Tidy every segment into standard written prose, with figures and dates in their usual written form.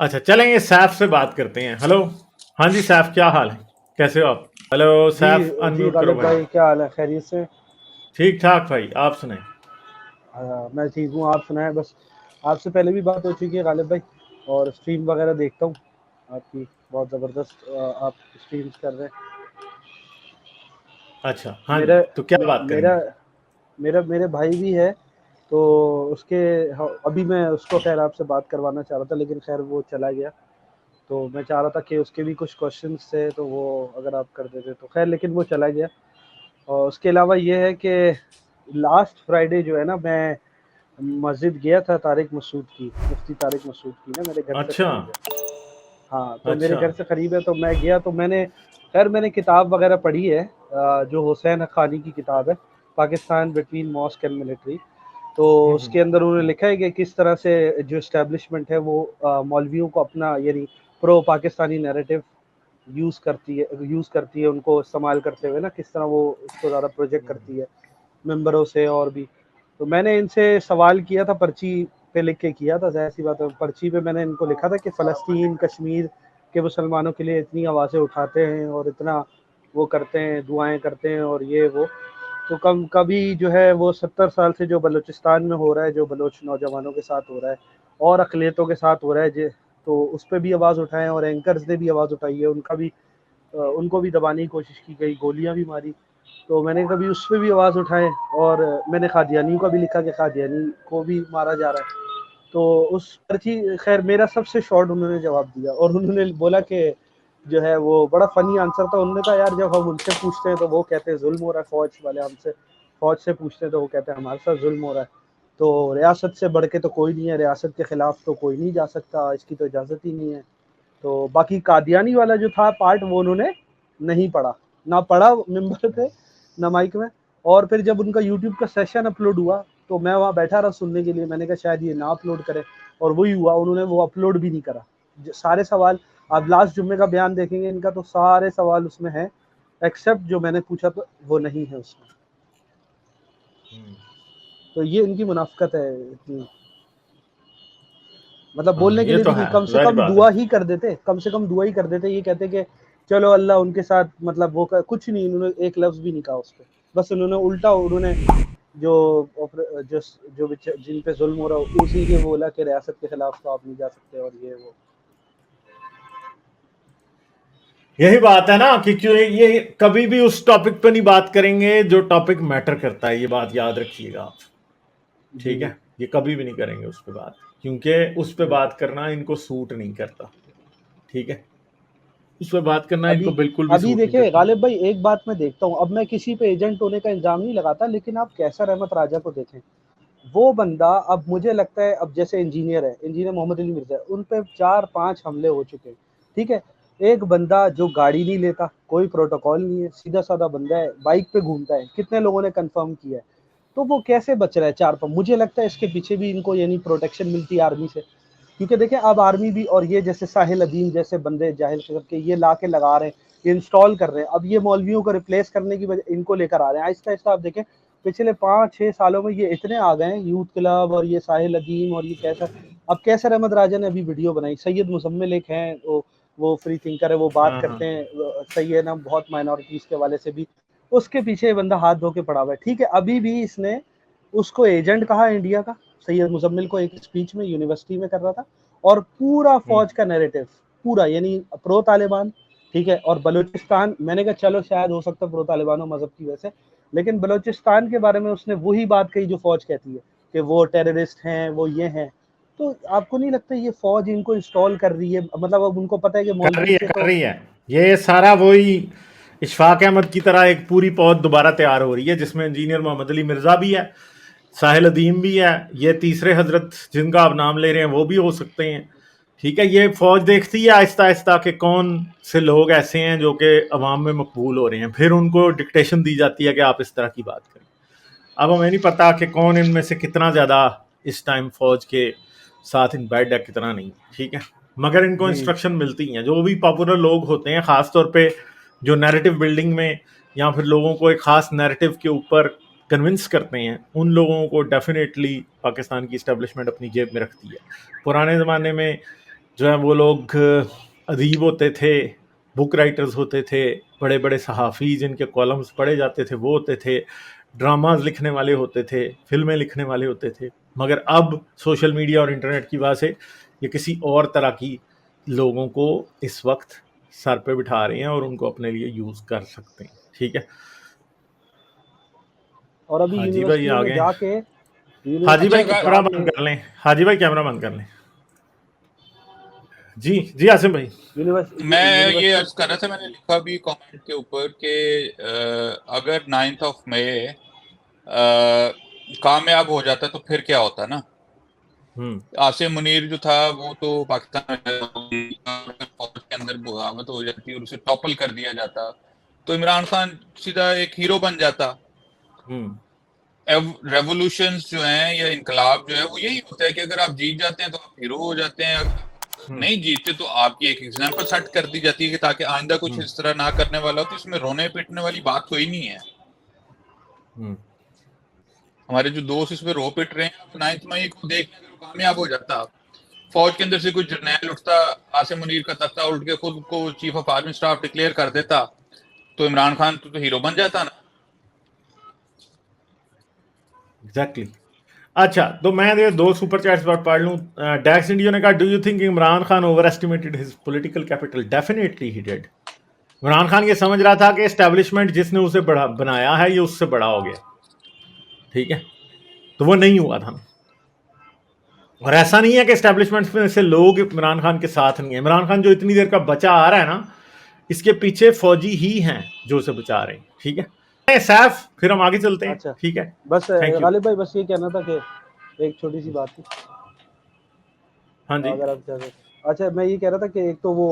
अच्छा, चलेंगे सैफ से बात करते हैं। हेलो। हाँ जी सैफ, क्या हाल है? कैसे हो आप? हेलो जी। सैफ, जी अनम्यूट करो गालिब भाई। भाई, क्या हाल है? खैरियत से? ठीक ठाक भाई, आप सुनाए। मैं ठीक हूँ, आप सुनाएं। बस आपसे पहले भी बात हो चुकी है गालिब भाई, और स्ट्रीम वगैरह देखता हूँ आपकी। बहुत ज़बरदस्त आप स्ट्रीम्स कर रहे हैं। अच्छा हाँ जी, मेरा तो क्या मे, बात मेरा करेंगे? मेरा मेरे भाई भी है, तो उसके अभी मैं उसको खैर आपसे बात करवाना चाह रहा था, लेकिन खैर वो चला गया। तो मैं चाह रहा था कि उसके भी कुछ क्वेश्चंस थे, तो वो अगर आप कर देते तो खैर, लेकिन वो चला गया। और उसके अलावा ये है कि लास्ट फ्राइडे जो है ना, मैं मस्जिद गया था तारिक मसूद की, मुफ्ती तारिक मसूद की ना, मेरे घर से अच्छा। करीब है। हाँ, तो मेरे अच्छा। घर से करीब है, तो मैं गया तो मैंने खैर मैंने किताब वगैरह पढ़ी है, जो हुसैन हक्कानी की किताब है, Pakistan between mosque and military. तो हम्म। उसके अंदर उन्होंने लिखा है कि किस तरह से जो इस्टेब्लिशमेंट है वो मौलवियों को अपना यानी प्रो पाकिस्तानी नैरेटिव यूज़ करती है उनको इस्तेमाल करते हुए ना, किस तरह वो उसको ज़्यादा प्रोजेक्ट करती है मेंबरों से और भी। तो मैंने इनसे सवाल किया था, पर्ची पे लिख के किया था, ज़ाहिर सी बात है। पर्ची पे मैंने इनको लिखा था कि फ़लस्तीन कश्मीर के मुसलमानों के लिए इतनी आवाज़ें उठाते हैं और इतना वो करते हैं, दुआएं करते हैं और ये वो। तो कम कभी जो है वो 70 साल से जो बलूचिस्तान में हो रहा है, जो बलोच नौजवानों के साथ हो रहा है और अकलियतों के साथ हो रहा है, तो उस पर भी आवाज़ उठाएं, और एंकर्स ने भी आवाज़ उठाई है, उनको भी दबाने की कोशिश की गई, गोलियां भी मारी। तो मैंने कभी उस पर भी आवाज़ उठाए, और मैंने कादियानियों का भी लिखा कि कादियानी को भी मारा जा रहा है। तो उस पर्ची खैर मेरा सबसे शॉर्ट उन्होंने जवाब दिया, और उन्होंने बोला कि जो है वो बड़ा फ़नी आंसर था। उन्होंने कहा, यार जब हम उनसे पूछते हैं तो वो कहते हैं जुल्म हो रहा है, फ़ौज वाले हमसे फ़ौज से पूछते हैं तो वो कहते हैं हमारे साथ जुल्म हो रहा है। तो रियासत से बढ़ के तो कोई नहीं है, रियासत के ख़िलाफ़ तो कोई नहीं जा सकता, इसकी तो इजाज़त ही नहीं है। तो बाकी कादियानी वाला जो था पार्ट, वो उन्होंने नहीं पढ़ा, ना पढ़ा मेंबर पे, ना माइक में। और फिर जब उनका यूट्यूब का सेशन अपलोड हुआ, तो मैं वहाँ बैठा रहा सुनने के लिए। मैंने कहा शायद ये ना अपलोड करे, और वही हुआ, उन्होंने वो अपलोड भी नहीं करा। सारे सवाल आप लास्ट जुम्मे का बयान देखेंगे इनका, तो सारे सवाल उसमें है, एक्सेप्ट जो मैंने पूछा तो वो नहीं है उसमें। हम्म। तो ये इनकी मुनाफिकत है इतनी, मतलब हाँ, बोलने के ये लिए तो भी नहीं, है, कम से जाहिर कम बात है। दुआ ही कर देते, कम से कम दुआ ही कर देते। ये कहते कि चलो अल्लाह उनके साथ, मतलब वो कुछ नहीं, उन्होंने एक लफ्ज़ भी नहीं कहा उस पे। बस उन्होंने उल्टा, उन्होंने जो जो जिन पे जुल्म हो रहा हो उसी के बोला कि रियासत के खिलाफ तो आप नहीं जा सकते, और ये वो। यही बात है ना कि क्यों ये कभी भी उस टॉपिक पे नहीं बात करेंगे जो टॉपिक मैटर करता है, ये बात याद रखिएगा आप। जी ठीक है, ये कभी भी नहीं करेंगे उस पे बात, क्योंकि उस पे जी। बात करना इनको सूट नहीं करता। ठीक है, उस पे बात करना इनको अभी बिल्कुल भी अभी सूट नहीं देखिए करता। गालिब भाई, एक बात मैं देखता हूँ, अब मैं किसी पे एजेंट होने का इल्ज़ाम नहीं लगाता, लेकिन आप कैसर अहमद राजा को देखें। वो बंदा, अब मुझे लगता है, अब जैसे इंजीनियर है, इंजीनियर मोहम्मद अली मिर्जा है, उन पे 4-5 हमले हो चुके हैं। ठीक है, एक बंदा जो गाड़ी नहीं लेता, कोई प्रोटोकॉल नहीं है, सीधा साधा बंदा है, बाइक पे घूमता है, कितने लोगों ने कंफर्म किया है। तो वो कैसे बच रहा है 4 पर? मुझे लगता है इसके पीछे भी इनको यानी प्रोटेक्शन मिलती है आर्मी से, क्योंकि देखिए अब आर्मी भी, और ये जैसे साहिल अदीम जैसे बंदे जाहिल करके ये ला के लगा रहे हैं, ये इंस्टॉल कर रहे हैं। अब ये मौलवियों को रिप्लेस करने की वजह इनको लेकर आ रहे हैं आहिस्ता आहिस्ता। आप देखें पिछले 5-6 सालों में ये इतने आ गए हैं, यूथ क्लब और ये साहिल अदीम और ये कैसर। अब कैसर अहमद राजा ने अभी वीडियो बनाई, सैयद मुजम्मिल एक हैं, वो फ्री थिंकर है, वो बात हाँ हाँ। करते हैं, सही है ना, बहुत माइनॉरिटीज के वाले से भी। उसके पीछे ये बंदा हाथ धो के पड़ा हुआ है। ठीक है, अभी भी इसने उसको एजेंट कहा इंडिया का, सैयद मुजम्मिल को, एक स्पीच में यूनिवर्सिटी में कर रहा था। और पूरा हम्म। फौज का नैरेटिव, पूरा यानी प्रो तालिबान। ठीक है, और बलूचिस्तान, मैंने कहा चलो शायद हो सकता है प्रो तालिबान हो मजहब की वजह से, लेकिन बलूचिस्तान के बारे में उसने वही बात कही जो फौज कहती है कि वो टेररिस्ट हैं, वो ये हैं। तो आपको नहीं लगता ये फौज इनको इंस्टॉल कर रही है? मतलब अब उनको पता है कि कर रही मौलवी है, से कर तो। रही है। ये सारा वही इशफाक अहमद की तरह एक पूरी पौध दोबारा तैयार हो रही है, जिसमें इंजीनियर मोहम्मद अली मिर्जा भी है, साहिल अदीम भी है, ये तीसरे हजरत जिनका आप नाम ले रहे हैं वो भी हो सकते हैं। ठीक है, ये फौज देखती है आहिस्ता आहिस्ता कि कौन से लोग ऐसे हैं जो कि अवाम में मकबूल हो रहे हैं, फिर उनको डिक्टेशन दी जाती है कि आप इस तरह की बात करें। अब हमें नहीं पता कि कौन इनमें से कितना ज्यादा इस टाइम फौज के साथ इन बैड है, कितना नहीं। ठीक है, मगर इनको जी इंस्ट्रक्शन मिलती हैं, जो भी पॉपुलर लोग होते हैं खासतौर पे, जो नैरेटिव बिल्डिंग में या फिर लोगों को एक खास नैरेटिव के ऊपर कन्विंस करते हैं, उन लोगों को डेफिनेटली पाकिस्तान की इस्टेब्लिशमेंट अपनी जेब में रखती है। पुराने ज़माने में जो है वो लोग अदीब होते थे, बुक राइटर्स होते थे, बड़े बड़े सहाफ़ी जिनके कॉलम्स पढ़े जाते थे वो होते थे, ड्रामाज लिखने वाले होते थे, फिल्में लिखने वाले होते थे। मगर अब सोशल मीडिया और इंटरनेट की वजह से ये किसी और तरह की लोगों को इस वक्त सर पे बिठा रहे हैं और उनको अपने लिए यूज़ कर सकते हैं। ठीक है, और अभी हाजी भाई यूनिवर्सिटियों आ में गए। जाके हाजी भाई अच्छा, कैमरा बंद कर लें, हाजी भाई कैमरा बंद कर लें। जी जी आसिम भाई। मैं ये अर्ज कर रहा था, मैंने लिखा भी कमेंट के ऊपर कि अगर 9th of May कामयाब हो जाता तो फिर क्या होता ना। आसिम मुनीर जो था वो तो पाकिस्तान फौज के अंदर बगावत हो जाती और उसे टॉपल कर दिया जाता तो इमरान खान सीधा एक हीरो बन जाता। रेवोल्यूशंस जो हैं या इनकलाब जो है वो यही होता है कि अगर आप जीत जाते हैं तो आप हीरो हो जाते हैं, अगर नहीं जीतते तो आपकी एक एग्जाम्पल सेट कर दी जाती है कि ताकि आइंदा कुछ इस तरह ना करने वाला हो। तो इसमें रोने पिटने वाली बात कोई नहीं है। हमारे जो दोस्त इसमें रो पिट रहे हैं, 9th मई को देखने अगर कामयाब हो जाता, फौज के अंदर से कोई जर्नैल उठता, आसिम मुनीर का तख्ता उठ के खुद को chief of army staff declare कर देता, तो इमरान खान तो हीरो बन जाता ना। एग्जैक्टली। अच्छा, तो मैं ये 2 सुपर चैट्स पर पढ़ लूं। डैक्स इंडियो ने कहा, do you think Imran Khan over estimated his political capital? Definitely he did. Imran Khan ये समझ रहा था कि एस्टेब्लिशमेंट जिसने उसे बनाया है ये उससे बड़ा हो गया। ठीक है, तो वो नहीं हुआ था। और ऐसा नहीं है कि एस्टेब्लिशमेंट में से लोग इमरान खान के साथ नहीं है। इमरान खान जो इतनी देर का बचा आ रहा है ना, इसके पीछे फौजी ही हैं जो उसे बचा रहे हैं। ठीक है सैफ, फिर हम आगे चलते हैं। अच्छा, ठीक है, बस गालिब भाई बस ये कहना था कि एक छोटी सी बात थी। हाँ जी। अगर आप अच्छा, मैं ये कह रहा था कि एक तो वो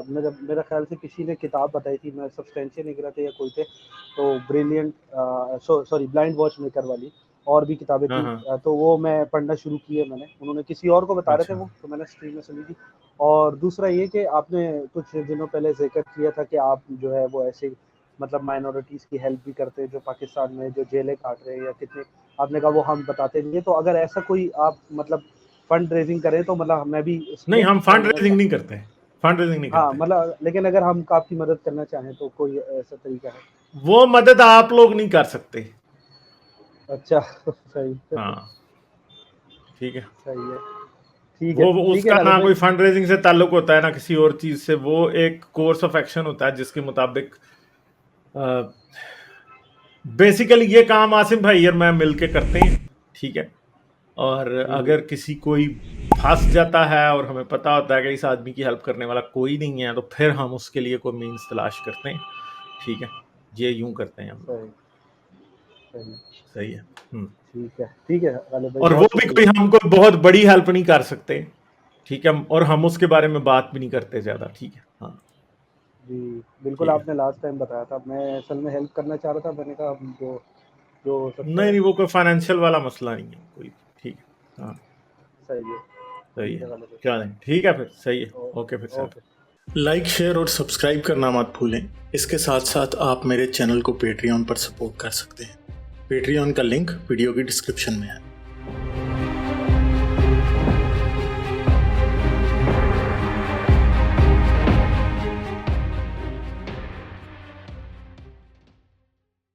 मेरा ख्याल से किसी ने किताब बताई थी, मैं सब्सटेंशियल लिख रहा था या कोई थे, तो brilliant sorry blind watch maker वाली, और भी किताबें थी, तो वो मैं पढ़ना शुरू की है मैंने। उन्होंने किसी और को बता रहे थे वो, तो मैंने स्ट्रीम में सुनी थी। और दूसरा ये कि आपने कुछ दिनों पहले जिक्र किया था कि आप जो है वो ऐसे मतलब माइनॉरिटीज़ की हेल्प भी करते हैं जो पाकिस्तान में जो जेलें काट रहे हैं या कितने, आपने कहा वो हम बताते नहीं है। तो अगर ऐसा कोई आप मतलब फंड रेजिंग करें तो मतलब मैं भी नहीं, हम फंड रेजिंग नहीं करते हैं, फंड रेजिंग नहीं करते। हाँ, मतलब लेकिन अगर हम आपकी मदद करना चाहें तो कोई ऐसा तरीका है? वो मदद आप लोग नहीं कर सकते। अच्छा सही। हाँ ठीक है, सही है, ठीक है। वो उसका ना कोई फंड रेजिंग से ताल्लुक होता है ना किसी और चीज से। वो एक कोर्स ऑफ एक्शन होता है जिसके मुताबिक बेसिकली ये काम आसिम भाई और मैं मिलके करते हैं। ठीक है, और अगर किसी कोई फंस जाता है और हमें पता होता है कि इस आदमी की हेल्प करने वाला कोई नहीं है, तो फिर हम उसके लिए कोई मीन्स तलाश करते हैं। ठीक है, ये यूं करते हैं हम लोग। सही है। ठीक है। और वो भी कोई हमको बहुत बड़ी हेल्प नहीं कर सकते। ठीक है, और हम उसके बारे में बात भी नहीं करते ज्यादा। ठीक है, हाँ जी बिल्कुल, आपने लास्ट टाइम बताया था। मैं असल में हेल्प करना चाह रहा था, मैंने कहा जो नहीं वो कोई फाइनेंशियल वाला मसला नहीं है कोई। ठीक है, हाँ सही है, चलें ठीक है फिर। सही है, ओके फिर सर। लाइक शेयर और सब्सक्राइब करना मत भूलें। इसके साथ साथ आप मेरे चैनल को पेट्रियन पर सपोर्ट कर सकते हैं। पेट्रियन का लिंक वीडियो की डिस्क्रिप्शन में है।